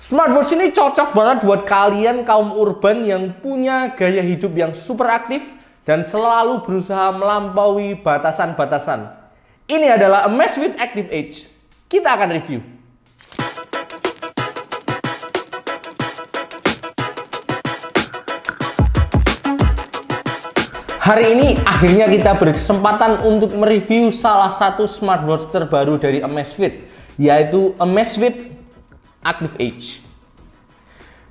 Smartwatch ini cocok banget buat kalian kaum urban yang punya gaya hidup yang super aktif dan selalu berusaha melampaui batasan-batasan. Ini adalah Amazfit Active Age. Kita akan review. Hari ini akhirnya kita berkesempatan untuk mereview salah satu smartwatch terbaru dari Amazfit, yaitu Amazfit Active Age.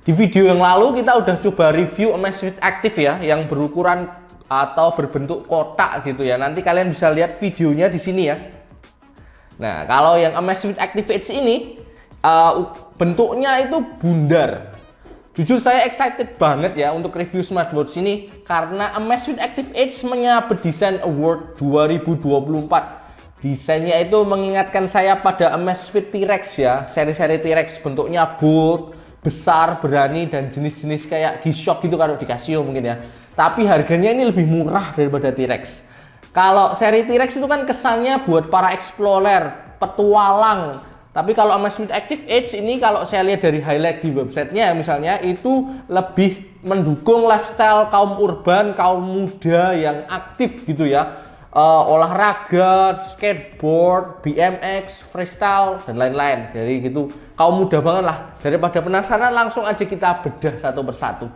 Di video yang lalu kita udah coba review Amazfit Active ya, yang berukuran atau berbentuk kotak gitu ya. Nanti kalian bisa lihat videonya di sini ya. Nah, kalau yang Amazfit Active Age ini bentuknya itu bundar. Jujur saya excited banget ya untuk review smartwatch ini karena Amazfit Active Age menyabet Design Award 2024. Desainnya itu mengingatkan saya pada Amazfit T-Rex ya, seri-seri T-Rex bentuknya bold, besar, berani, dan jenis-jenis kayak G-Shock gitu kalau di Casio mungkin ya. Tapi harganya ini lebih murah daripada T-Rex. Kalau seri T-Rex itu kan kesannya buat para explorer, petualang. Tapi kalau Amazfit Active Age ini kalau saya lihat dari highlight di websitenya misalnya itu lebih mendukung lifestyle kaum urban, kaum muda yang aktif gitu ya. Olahraga, skateboard, BMX, freestyle, dan lain-lain. Jadi gitu kaum muda banget lah. Daripada penasaran langsung aja kita bedah satu persatu.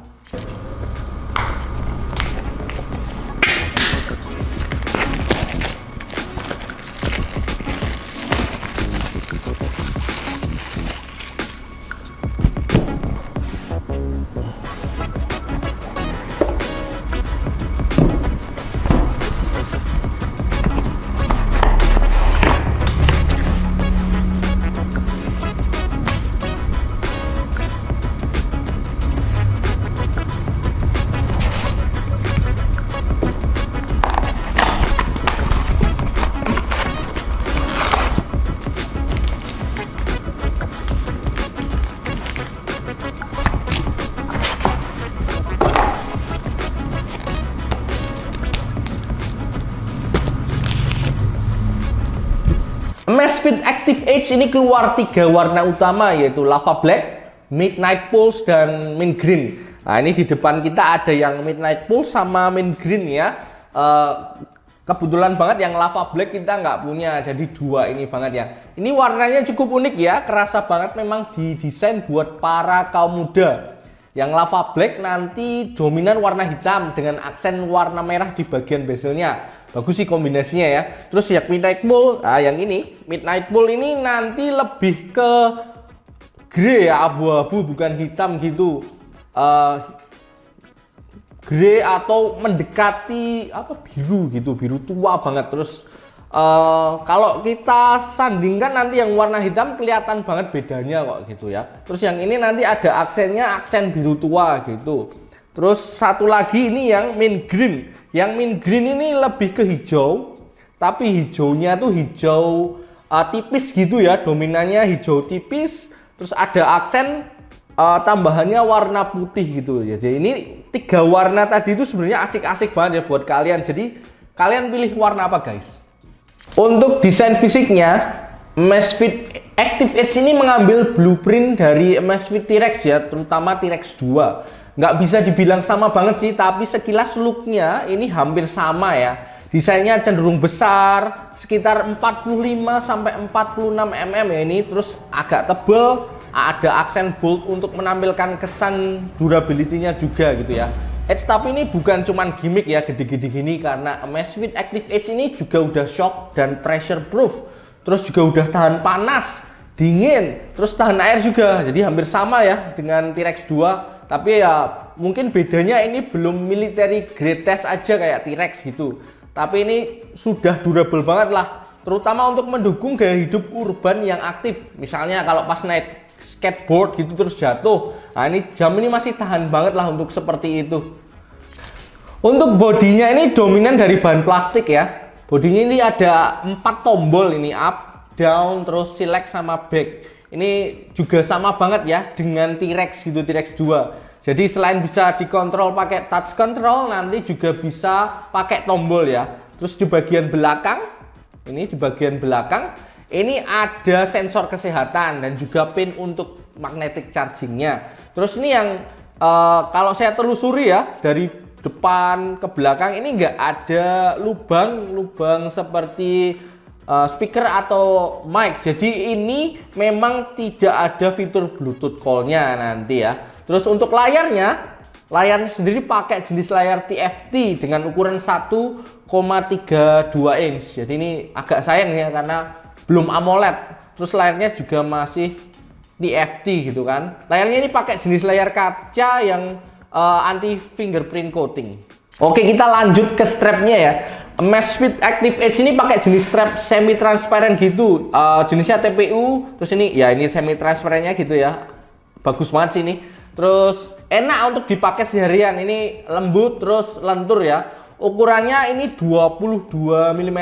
Amazfit Active Age ini keluar 3 warna utama yaitu Lava Black, Midnight Pulse, dan Mint Green. Nah ini di depan kita ada yang Midnight Pulse sama Mint Green ya. Kebetulan banget yang Lava Black kita nggak punya, jadi 2 ini banget ya. Ini warnanya cukup unik ya, kerasa banget memang didesain buat para kaum muda. Yang Lava Black nanti dominan warna hitam dengan aksen warna merah di bagian bezelnya. Bagus sih kombinasinya ya. Terus yang Midnight Pulse, yang ini Midnight Pulse ini nanti lebih ke grey ya, abu-abu bukan hitam gitu. Grey atau mendekati apa biru gitu, biru tua banget. Terus kalau kita sandingkan nanti yang warna hitam kelihatan banget bedanya kok gitu ya. Terus yang ini nanti ada aksennya aksen biru tua gitu. Terus satu lagi ini yang Mint Green. Yang Mint Green ini lebih ke hijau, tapi hijaunya tuh hijau tipis gitu ya, dominannya hijau tipis. Terus ada aksen tambahannya warna putih gitu. Jadi ini 3 warna tadi itu sebenarnya asik-asik banget ya buat kalian. Jadi kalian pilih warna apa guys? Untuk desain fisiknya, Amazfit Active Age ini mengambil blueprint dari Amazfit T-Rex ya, terutama T-Rex 2. Nggak bisa dibilang sama banget sih, tapi sekilas looknya ini hampir sama ya. Desainnya cenderung besar, sekitar 45-46 mm ya ini. Terus agak tebal, ada aksen bold untuk menampilkan kesan durability-nya juga gitu ya. Edge tapi ini bukan cuman gimmick ya gede-gede gini, karena Amazfit Active Age ini juga udah shock dan pressure proof. Terus juga udah tahan panas, dingin, terus tahan air juga. Jadi hampir sama ya dengan T-Rex 2. Tapi ya mungkin bedanya ini belum military grade test aja kayak T-Rex gitu. Tapi ini sudah durable banget lah. Terutama untuk mendukung gaya hidup urban yang aktif. Misalnya kalau pas naik skateboard gitu terus jatuh. Nah ini jam ini masih tahan banget lah untuk seperti itu. Untuk bodinya ini dominan dari bahan plastik ya. Bodinya ini ada 4 tombol ini, up, down, terus select sama back. Ini juga sama banget ya dengan T-Rex gitu, T-Rex 2. Jadi selain bisa dikontrol pakai touch control, nanti juga bisa pakai tombol ya. Terus di bagian belakang, ini ada sensor kesehatan dan juga pin untuk magnetic chargingnya. Terus ini yang kalau saya telusuri ya, dari depan ke belakang ini nggak ada lubang seperti speaker atau mic. Jadi ini memang tidak ada fitur Bluetooth call-nya nanti ya. Terus untuk layarnya sendiri pakai jenis layar TFT dengan ukuran 1,32 inch. Jadi ini agak sayang ya karena belum AMOLED. Terus layarnya juga masih TFT gitu kan. Layarnya ini pakai jenis layar kaca yang anti fingerprint coating. Oke, kita lanjut ke strapnya ya. Amazfit Active Edge ini pakai jenis strap semi transparent gitu. Jenisnya TPU. Terus ini ya, ini semi transparennya gitu ya. Bagus banget sih ini. Terus enak untuk dipakai seharian. Ini lembut terus lentur ya. Ukurannya ini 22 mm.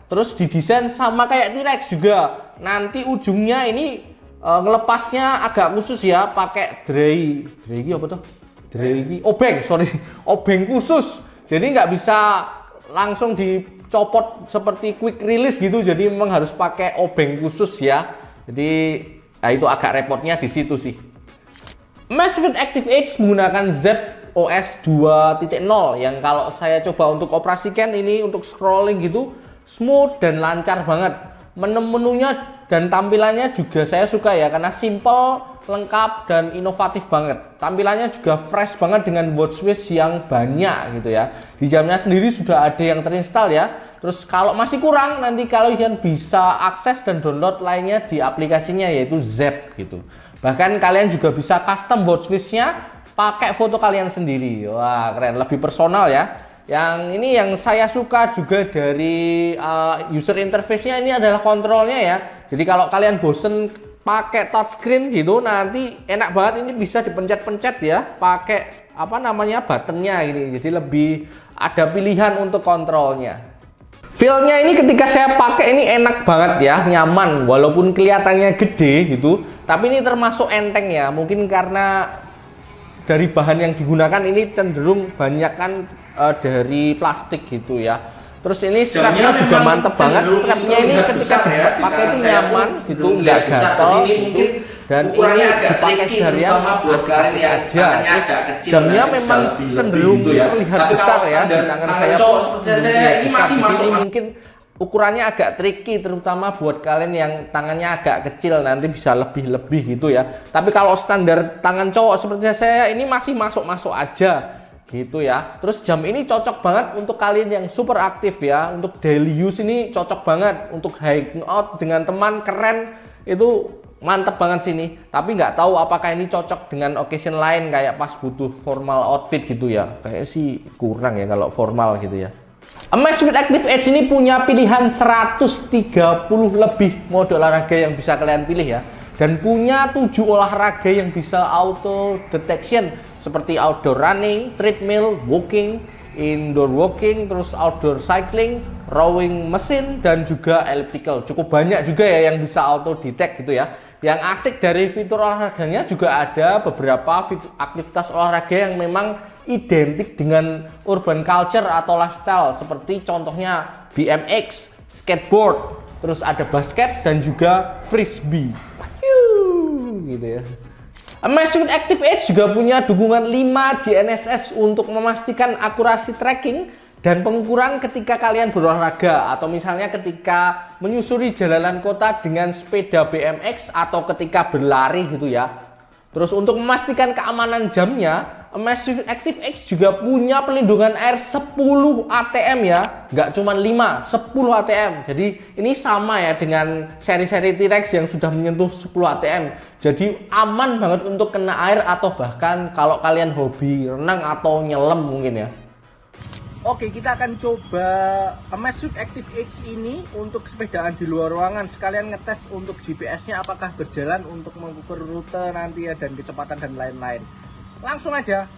Terus didesain sama kayak T-Rex juga. Nanti ujungnya ini ngelepasnya agak khusus ya, pakai dray apa tuh? Obeng khusus. Jadi nggak bisa langsung dicopot seperti quick release gitu. Jadi memang harus pakai obeng khusus ya. Jadi nah itu agak repotnya di situ sih. Amazfit Active Edge menggunakan ZOS 2.0 yang kalau saya coba untuk operasikan ini untuk scrolling gitu smooth dan lancar banget. Menu-menunya dan tampilannya juga saya suka ya karena simple, lengkap dan inovatif banget. Tampilannya juga fresh banget dengan watchface yang banyak gitu ya. Di jamnya sendiri sudah ada yang terinstall ya. Terus kalau masih kurang nanti kalian bisa akses dan download lainnya di aplikasinya yaitu Zepp gitu. Bahkan kalian juga bisa custom watchface-nya pakai foto kalian sendiri. Wah, keren, lebih personal ya. Yang ini yang saya suka juga dari user interface-nya ini adalah kontrolnya ya. Jadi kalau kalian bosen pakai touchscreen gitu nanti enak banget, ini bisa dipencet-pencet ya pakai apa namanya buttonnya ini. Jadi lebih ada pilihan untuk kontrolnya. Feel-nya ini ketika saya pakai ini enak banget ya, nyaman walaupun kelihatannya gede gitu, tapi ini termasuk enteng ya. Mungkin karena dari bahan yang digunakan ini cenderung banyak kan dari plastik gitu ya. Terus ini strapnya juga mantep banget. Strapnya ini ketika pakai itu nyaman gitu, nggak gatel gitu. Dan ini dipakai seharian asik aja. Terus jamnya memang cenderung terlihat besar ya di tangan saya. Ini masih masuk. Mungkin ukurannya agak tricky, terutama buat kalian yang tangannya agak kecil nanti bisa lebih gitu ya. Tapi kalau standar tangan cowok seperti saya ini masih masuk aja gitu ya. Terus jam ini cocok banget untuk kalian yang super aktif ya. Untuk daily use ini cocok banget. Untuk hangout dengan teman keren itu mantep banget sini. Tapi nggak tahu apakah ini cocok dengan occasion lain kayak pas butuh formal outfit gitu ya. Kayaknya sih kurang ya kalau formal gitu ya. Amazfit Active Edge ini punya pilihan 130 lebih mode olahraga yang bisa kalian pilih ya. Dan punya 7 olahraga yang bisa auto detection seperti outdoor running, treadmill, walking, indoor walking, terus outdoor cycling, rowing mesin, dan juga elliptical. Cukup banyak juga ya yang bisa auto detect gitu ya. Yang asik dari fitur olahraganya juga ada beberapa aktivitas olahraga yang memang identik dengan urban culture atau lifestyle, seperti contohnya BMX, skateboard, terus ada basket dan juga frisbee. Gitu ya. Amazfit Active Edge juga punya dukungan 5 GNSS untuk memastikan akurasi tracking dan pengukuran ketika kalian berolahraga atau misalnya ketika menyusuri jalanan kota dengan sepeda BMX atau ketika berlari gitu ya. Terus untuk memastikan keamanan jamnya, Amazfit Active Edge juga punya pelindungan air 10 ATM ya, nggak cuma 5, 10 ATM. Jadi ini sama ya dengan seri-seri T-Rex yang sudah menyentuh 10 ATM. Jadi aman banget untuk kena air atau bahkan kalau kalian hobi renang atau nyelam mungkin ya. Oke, kita akan coba Amazfit Active Edge ini untuk sepedaan di luar ruangan. Sekalian ngetes untuk GPS-nya apakah berjalan untuk mengukur rute nanti ya, dan kecepatan dan lain-lain. Langsung aja.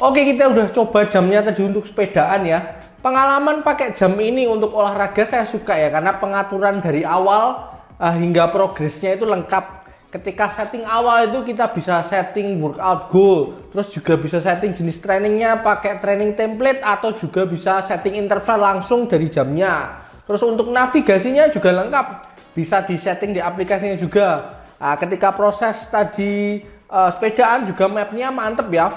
Oke, kita udah coba jamnya tadi untuk sepedaan ya. Pengalaman pakai jam ini untuk olahraga saya suka ya, karena pengaturan dari awal hingga progresnya itu lengkap. Ketika setting awal itu kita bisa setting workout goal, terus juga bisa setting jenis trainingnya pakai training template, atau juga bisa setting interval langsung dari jamnya. Terus untuk navigasinya juga lengkap, bisa disetting di aplikasinya juga. Ketika proses tadi sepedaan juga mapnya mantep ya,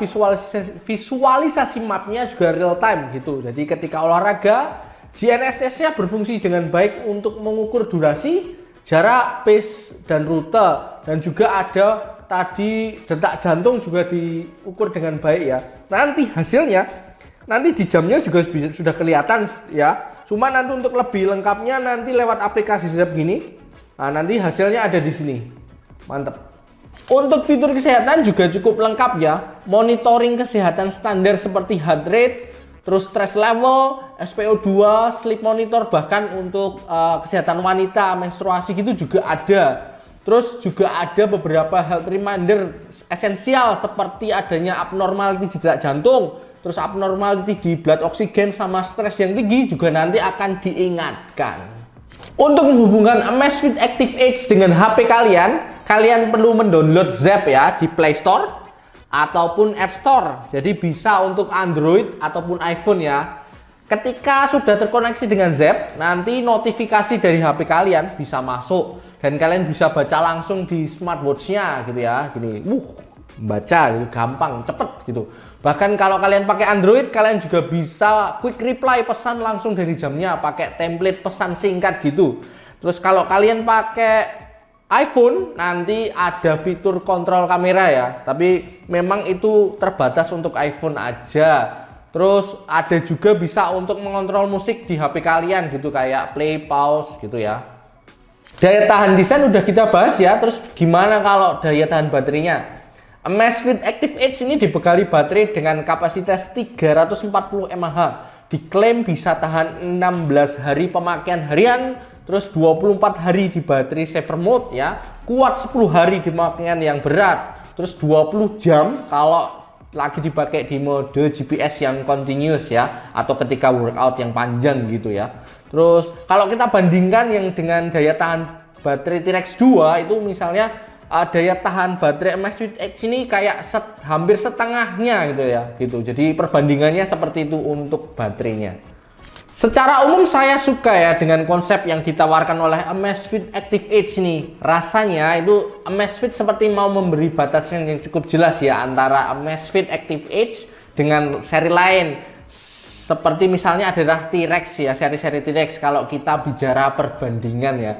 visualisasi mapnya juga real time gitu. Jadi ketika olahraga, GNSS-nya berfungsi dengan baik untuk mengukur durasi, jarak, pace, dan rute, dan juga ada tadi detak jantung juga diukur dengan baik ya. Nanti hasilnya, nanti di jamnya juga sudah kelihatan ya. Cuma nanti untuk lebih lengkapnya nanti lewat aplikasi Zepp gini. Nah, nanti hasilnya ada di sini. Mantap. Untuk fitur kesehatan juga cukup lengkap ya. Monitoring kesehatan standar seperti heart rate, terus stress level, SpO2, sleep monitor, bahkan untuk kesehatan wanita, menstruasi gitu juga ada. Terus juga ada beberapa health reminder esensial seperti adanya abnormality di detak jantung, terus abnormality di blood oksigen, sama stres yang tinggi juga nanti akan diingatkan. Untuk menghubungkan Amazfit Active Age dengan HP kalian perlu mendownload Zepp ya di Play Store ataupun App Store. Jadi bisa untuk Android ataupun iPhone ya. Ketika sudah terkoneksi dengan Zepp, nanti notifikasi dari HP kalian bisa masuk dan kalian bisa baca langsung di smartwatch-nya gitu ya. Gini, baca gitu, gampang, cepet gitu. Bahkan kalau kalian pakai Android, kalian juga bisa quick reply pesan langsung dari jamnya, pakai template pesan singkat gitu. Terus kalau kalian pakai iPhone, nanti ada fitur kontrol kamera ya, tapi memang itu terbatas untuk iPhone aja. Terus ada juga bisa untuk mengontrol musik di HP kalian gitu, kayak play, pause gitu ya. Daya tahan desain udah kita bahas ya. Terus gimana kalau daya tahan baterainya? Amazfit Active Age ini dibekali baterai dengan kapasitas 340 mAh. Diklaim bisa tahan 16 hari pemakaian harian, terus 24 hari di baterai saver mode ya. Kuat 10 hari di pemakaian yang berat. Terus 20 jam kalau lagi dipakai di mode GPS yang continuous ya, atau ketika workout yang panjang gitu ya. Terus kalau kita bandingkan yang dengan daya tahan baterai T-Rex 2 itu misalnya daya tahan baterai Amazfit X ini kayak hampir setengahnya gitu ya gitu. Jadi perbandingannya seperti itu untuk baterainya. Secara umum saya suka ya dengan konsep yang ditawarkan oleh Amazfit Active Age ini. Rasanya itu Amazfit seperti mau memberi batasan yang cukup jelas ya antara Amazfit Active Age dengan seri lain. Seperti misalnya adalah T-Rex ya, seri-seri T-Rex. Kalau kita bicara perbandingan ya,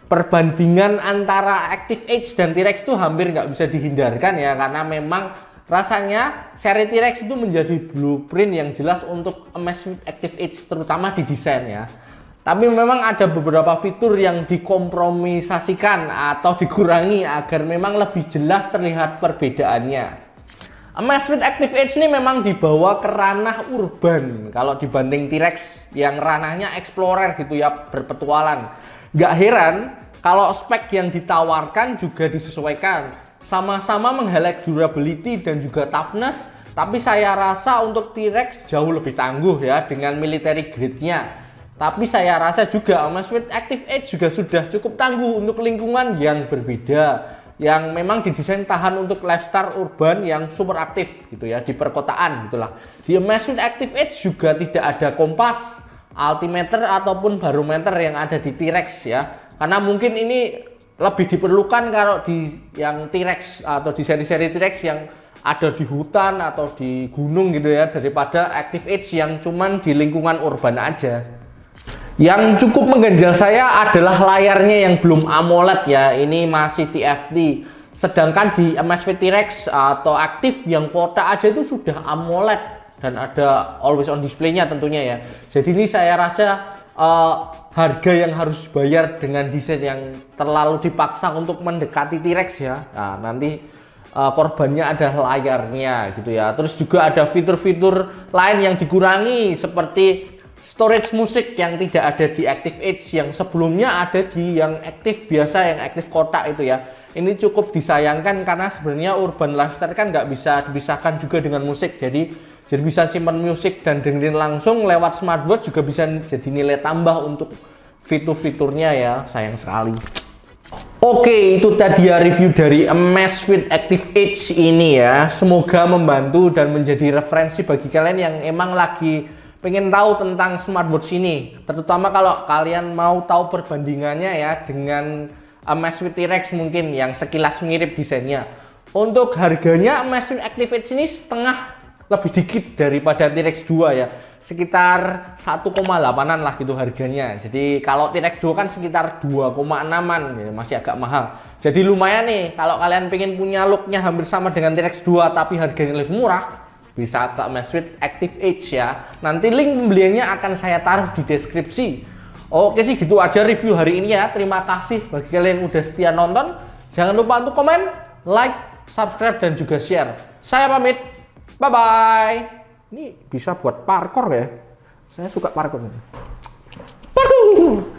perbandingan antara Active Age dan T-Rex itu hampir nggak bisa dihindarkan ya, karena memang rasanya seri T-Rex itu menjadi blueprint yang jelas untuk Amazfit Active Age, terutama di desain ya. Tapi memang ada beberapa fitur yang dikompromisasikan atau dikurangi agar memang lebih jelas terlihat perbedaannya. Amazfit Active Age ini memang dibawa ke ranah urban kalau dibanding T-Rex yang ranahnya explorer gitu ya, berpetualang. Gak heran kalau spek yang ditawarkan juga disesuaikan, sama-sama meng-highlight durability dan juga toughness, tapi saya rasa untuk T-Rex jauh lebih tangguh ya dengan military grade-nya. Tapi saya rasa juga Amazfit Active Age juga sudah cukup tangguh untuk lingkungan yang berbeda, yang memang didesain tahan untuk lifestyle urban yang super aktif gitu ya, di perkotaan gitulah. Di Amazfit Active Age juga tidak ada kompas, altimeter ataupun barometer yang ada di T-Rex ya, karena mungkin ini lebih diperlukan kalau di yang T-Rex atau di seri-seri T-Rex yang ada di hutan atau di gunung gitu ya, daripada Active Age yang cuman di lingkungan urban aja. Yang cukup mengganjal saya adalah layarnya yang belum AMOLED ya, ini masih TFT. Sedangkan di Amazfit T-Rex atau Active yang kotak aja itu sudah AMOLED dan ada always on display-nya tentunya ya. Jadi ini saya rasa harga yang harus bayar dengan desain yang terlalu dipaksa untuk mendekati T-Rex ya. Nah, nanti korbannya adalah layarnya gitu ya. Terus juga ada fitur-fitur lain yang dikurangi seperti storage musik yang tidak ada di Active Age, yang sebelumnya ada di yang Active biasa, yang Active kotak itu ya. Ini cukup disayangkan karena sebenarnya urban lifestyle kan nggak bisa dipisahkan juga dengan musik. Jadi bisa simpan musik dan dengerin langsung lewat smartwatch, juga bisa jadi nilai tambah untuk fitur-fiturnya ya. Sayang sekali. Oke, itu tadi ya review dari Amazfit Active Edge ini ya. Semoga membantu dan menjadi referensi bagi kalian yang emang lagi pengen tahu tentang smartwatch ini. Terutama kalau kalian mau tahu perbandingannya ya dengan Amazfit T-Rex mungkin yang sekilas mirip desainnya. Untuk harganya Amazfit Active Edge ini setengah lebih dikit daripada T-Rex 2 ya. Sekitar 1,8an lah gitu harganya. Jadi kalau T-Rex 2 kan sekitar 2,6an ya, masih agak mahal. Jadi lumayan nih kalau kalian pengen punya looknya hampir sama dengan T-Rex 2 tapi harganya lebih murah, bisa ke Amazfit Active Edge ya. Nanti link pembeliannya akan saya taruh di deskripsi. Oke sih gitu aja review hari ini ya. Terima kasih bagi kalian yang udah setia nonton. Jangan lupa untuk komen, like, subscribe dan juga share. Saya pamit. Bye bye. Ini bisa buat parkour ya. Saya suka parkour. Parkour.